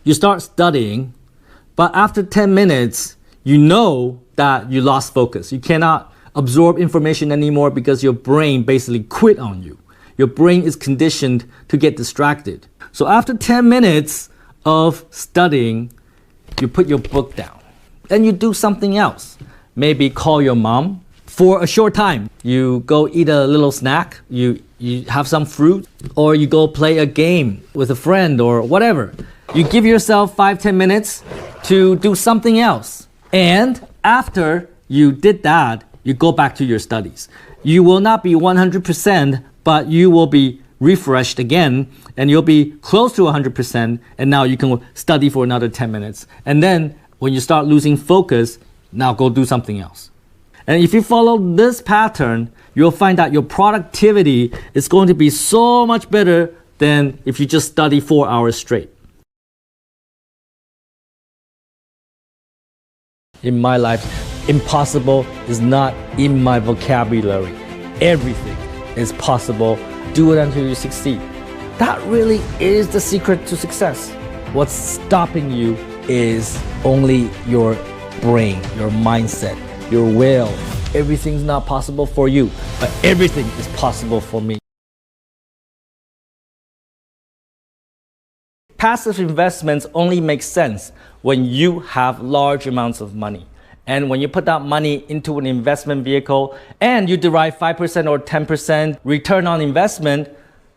You start studying, but after 10 minutes, you know that you lost focus. You cannot absorb information anymore because your brain basically quit on you. Your brain is conditioned to get distracted. So after 10 minutes of studying, you put your book down and you do something else. Maybe call your mom for a short time. You go eat a little snack, you have some fruit, or you go play a game with a friend or whatever. You give yourself 5-10 minutes to do something else. And after you did that, you go back to your studies. You will not be 100%, but you will be refreshed again, and you'll be close to 100%, and now you can study for another 10 minutes. And then when you start losing focus, now go do something else. And if you follow this pattern, you'll find that your productivity is going to be so much better than if you just study 4 hours straight. In my life, impossible is not in my vocabulary. Everything is possible. Do it until you succeed. That really is the secret to success. What's stopping you is only your brain, your mindset, your will. Everything's not possible for you, but everything is possible for me. Passive investments only make sense when you have large amounts of money. And when you put that money into an investment vehicle and you derive 5% or 10% return on investment,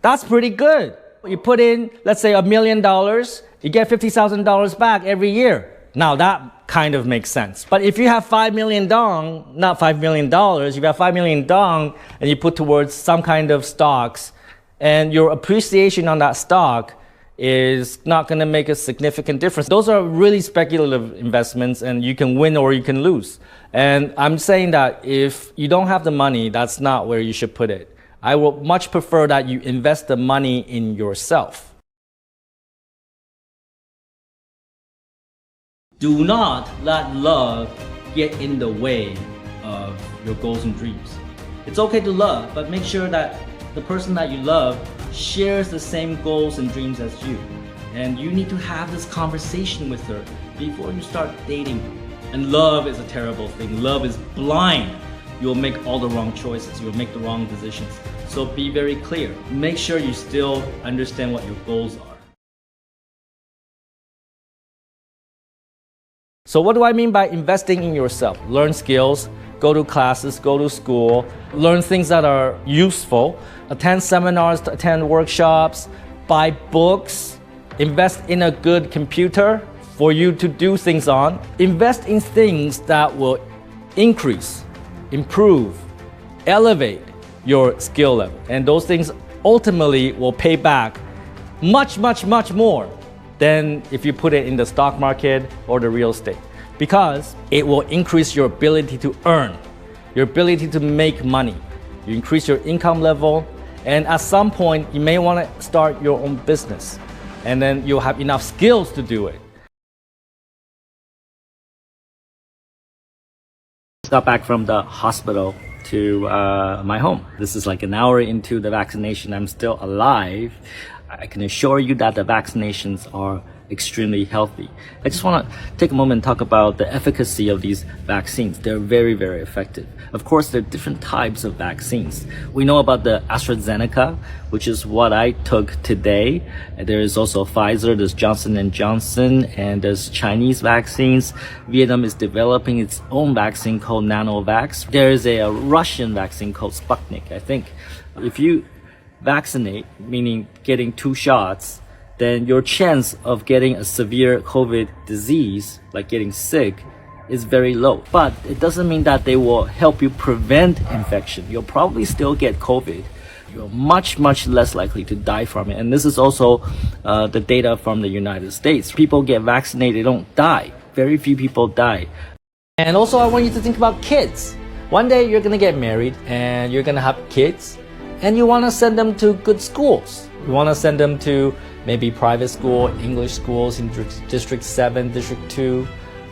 that's pretty good. You put in, let's say $1 million, you get $50,000 back every year. Now that kind of makes sense. But if you have 5 million dong, not $5 million, you have 5 million dong and you put towards some kind of stocks, and your appreciation on that stock is not going to make a significant difference. Those are really speculative investments, and you can win or you can lose. And I'm saying that if you don't have the money, that's not where you should put it. I would much prefer that you invest the money in yourself. Do not let love get in the way of your goals and dreams. It's okay to love, but make sure that the person that you love shares the same goals and dreams as you. And you need to have this conversation with her before you start dating her. And love is a terrible thing. Love is blind. You'll make all the wrong choices. You'll make the wrong decisions. So be very clear. Make sure you still understand what your goals are. So what do I mean by investing in yourself? Learn skills, go to classes, go to school, learn things that are useful, attend seminars, attend workshops, buy books, invest in a good computer for you to do things on. Invest in things that will increase, improve, elevate your skill level. And those things ultimately will pay back much, much, much more than if you put it in the stock market or the real estate, because it will increase your ability to earn, your ability to make money. You increase your income level, and at some point you may want to start your own business, and then you'll have enough skills to do it. Got back from the hospital to my home. This is like an hour into the vaccination. I'm still alive. I can assure you that the vaccinations are extremely healthy. I just want to take a moment and talk about the efficacy of these vaccines. They're very, very effective. Of course, there are different types of vaccines. We know about the AstraZeneca, which is what I took today. There is also Pfizer, there's Johnson & Johnson, and there's Chinese vaccines. Vietnam is developing its own vaccine called Nanovax. There is a Russian vaccine called Sputnik, I think. If you vaccinate, meaning getting 2 shots, then your chance of getting a severe COVID disease, like getting sick, is very low. But it doesn't mean that they will help you prevent infection. You'll probably still get COVID. You're much, much less likely to die from it. And this is also the data from the United States. People get vaccinated, they don't die. Very few people die. And also I want you to think about kids. One day you're gonna get married and you're gonna have kids, and you want to send them to good schools. You want to send them to maybe private school, English schools in District 7, District 2.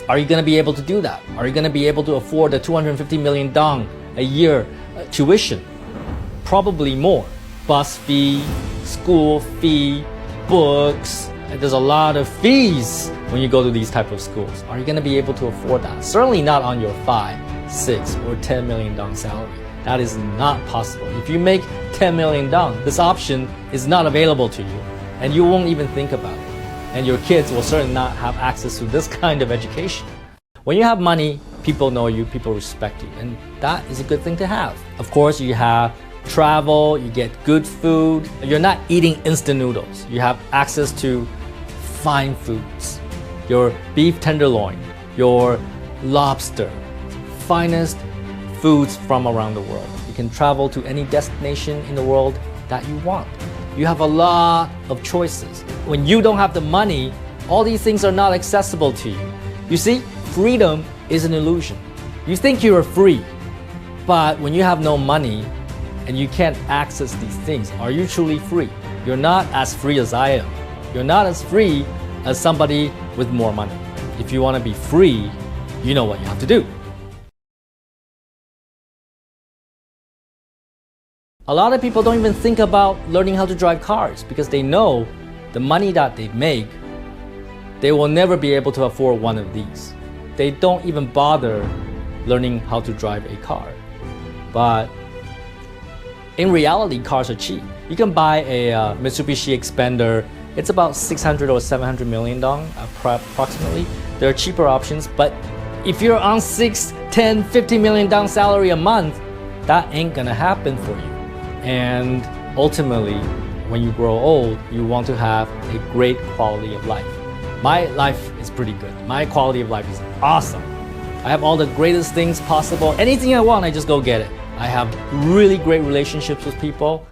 Are you going to be able to do that? Are you going to be able to afford the 250 million dong a year tuition? Probably more. Bus fee, school fee, books, There's a lot of fees when you go to these type of schools. Are you going to be able to afford that? Certainly not on your 5, 6, or 10 million dong salary. That is not possible. If you make 10 million dong, this option is not available to you, and you won't even think about it. And your kids will certainly not have access to this kind of education. When you have money, people know you, people respect you, and that is a good thing to have. Of course, you have travel, you get good food. You're not eating instant noodles. You have access to fine foods. Your beef tenderloin, your lobster, finest foods from around the world. You can travel to any destination in the world that you want. You have a lot of choices. When you don't have the money, all these things are not accessible to you. You see, freedom is an illusion. You think you are free, but when you have no money and you can't access these things, are you truly free? You're not as free as I am. You're not as free as somebody with more money. If you want to be free, you know what you have to do. A lot of people don't even think about learning how to drive cars because they know the money that they make, they will never be able to afford one of these. They don't even bother learning how to drive a car. But in reality, cars are cheap. You can buy a Mitsubishi Expander. It's about 600 or 700 million dong approximately. There are cheaper options, but if you're on 6, 10, 50 million dong salary a month, that ain't gonna happen for you. And ultimately, when you grow old, you want to have a great quality of life. My life is pretty good. My quality of life is awesome. I have all the greatest things possible. Anything I want, I just go get it. I have really great relationships with people.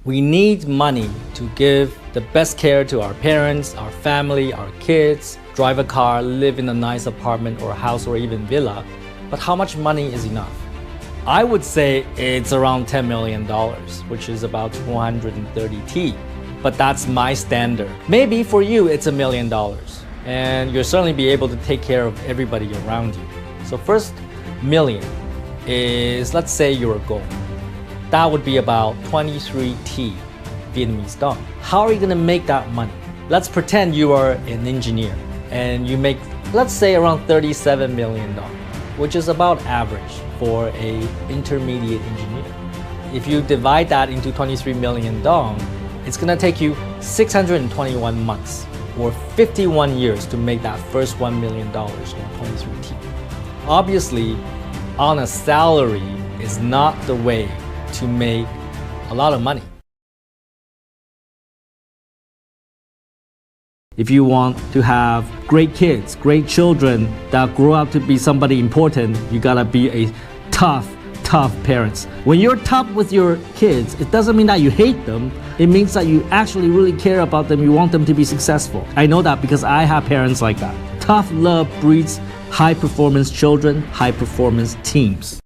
We need money to give the best care to our parents, our family, our kids, drive a car, live in a nice apartment or house or even villa. But how much money is enough? I would say it's around $10 million, which is about 230 T. But that's my standard. Maybe for you, it's $1 million. And you'll certainly be able to take care of everybody around you. So first million is, let's say you're a goal. That would be about 23 T Vietnamese dong. How are you gonna make that money? Let's pretend you are an engineer and you make, let's say around 37 million dong, which is about average for a intermediate engineer. If you divide that into 23 million dong, it's gonna take you 621 months or 51 years to make that first $1 million or 23 T. Obviously, on a salary is not the way to make a lot of money. If you want to have great kids, great children that grow up to be somebody important, you gotta be a tough parents. When you're tough with your kids, it doesn't mean that you hate them. It means that you actually really care about them. You want them to be successful. I know that because I have parents like that. Tough love breeds high performance children, high performance teams.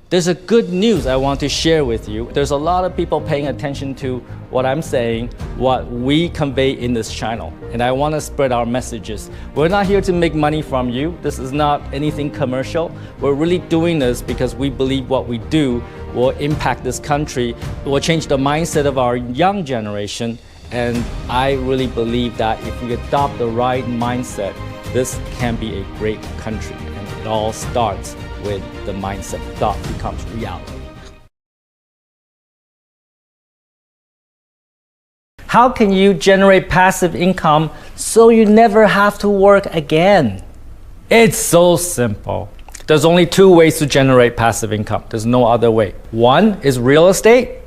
There's a good news I want to share with you. There's a lot of people paying attention to what I'm saying, what we convey in this channel, and I want to spread our messages. We're not here to make money from you. This is not anything commercial. We're really doing this because we believe what we do will impact this country, will change the mindset of our young generation, and I really believe that if we adopt the right mindset, this can be a great country, and it all starts with the mindset. Thought becomes reality. How can you generate passive income so you never have to work again? It's so simple. There's only two ways to generate passive income. There's no other way. One is real estate,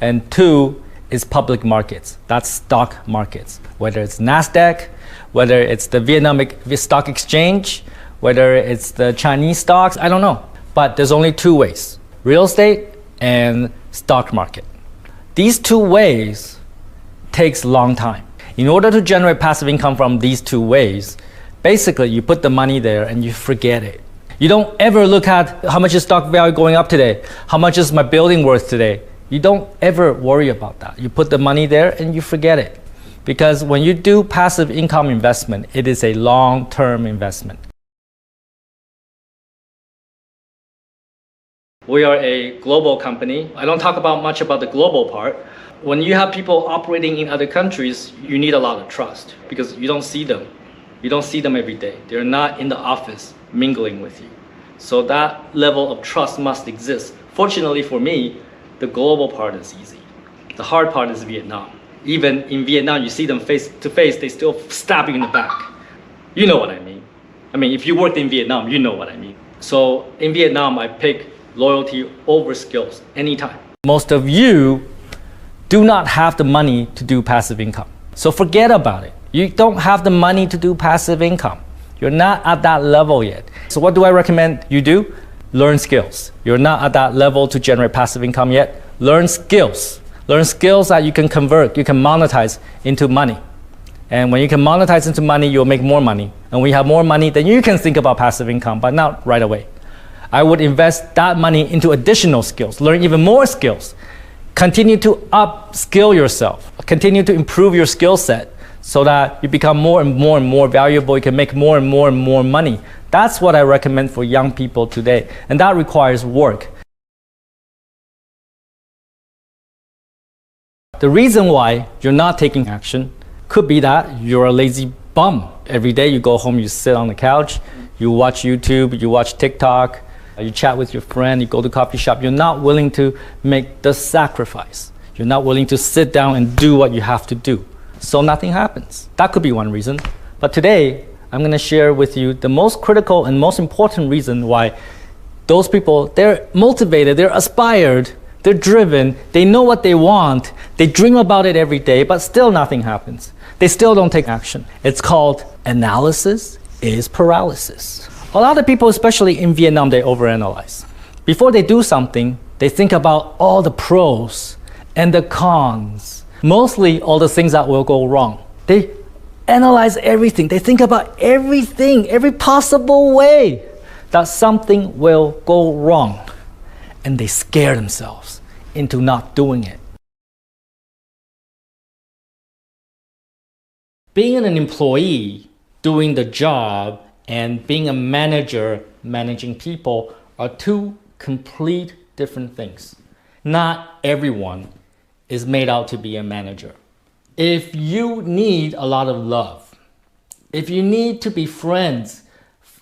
and two is public markets. That's stock markets. Whether it's NASDAQ, whether it's the Vietnamese Stock Exchange, whether it's the Chinese stocks, I don't know. But there's only two ways, real estate and stock market. These two ways takes a long time. In order to generate passive income from these two ways, basically you put the money there and you forget it. You don't ever look at how much is stock value going up today, how much is my building worth today. You don't ever worry about that. You put the money there and you forget it. Because when you do passive income investment, it is a long-term investment. We are a global company. I don't talk about much about the global part. When you have people operating in other countries, you need a lot of trust because you don't see them. You don't see them every day. They're not in the office mingling with you. So that level of trust must exist. Fortunately for me, the global part is easy. The hard part is Vietnam. Even in Vietnam, you see them face to face, they still stab you in the back. You know what I mean. I mean, if you worked in Vietnam, you know what I mean. So in Vietnam, I pick loyalty over skills anytime. Most of you do not have the money to do passive income. So forget about it. You don't have the money to do passive income. You're not at that level yet. So what do I recommend you do? Learn skills. You're not at that level to generate passive income yet. Learn skills. Learn skills that you can convert, you can monetize into money. And when you can monetize into money, you'll make more money. And when you have more money, then you can think about passive income, but not right away. I would invest that money into additional skills, learn even more skills. Continue to upskill yourself. Continue to improve your skill set so that you become more and more and more valuable. You can make more and more and more money. That's what I recommend for young people today. And that requires work. The reason why you're not taking action could be that you're a lazy bum. Every day you go home, you sit on the couch, you watch YouTube, you watch TikTok, you chat with your friend, you go to coffee shop. You're not willing to make the sacrifice. You're not willing to sit down and do what you have to do. So nothing happens. That could be one reason. But today, I'm going to share with you the most critical and most important reason why those people, they're motivated, they're aspired, they're driven, they know what they want, they dream about it every day, but still nothing happens. They still don't take action. It's called analysis is paralysis. A lot of people, especially in Vietnam, they overanalyze. Before they do something, they think about all the pros and the cons, mostly all the things that will go wrong. They analyze everything. They think about everything, every possible way that something will go wrong. And they scare themselves into not doing it. Being an employee, doing the job, and being a manager, managing people are two complete different things. Not everyone is made out to be a manager. If you need a lot of love, if you need to be friends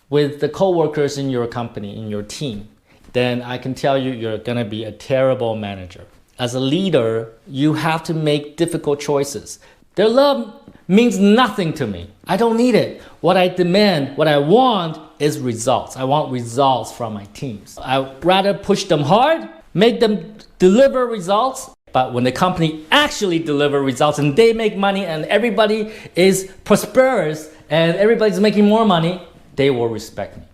with the coworkers in your company, in your team, then I can tell you, you're gonna be a terrible manager. As a leader, you have to make difficult choices. Their love means nothing to me. I don't need it. What I demand, what I want is results. I want results from my teams. I'd rather push them hard, make them deliver results, but when the company actually delivers results and they make money and everybody is prosperous and everybody's making more money, they will respect me.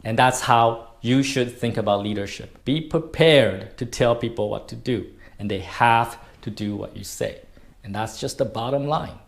And that's how you should think about leadership. Be prepared to tell people what to do, and they have to do what you say. And that's just the bottom line.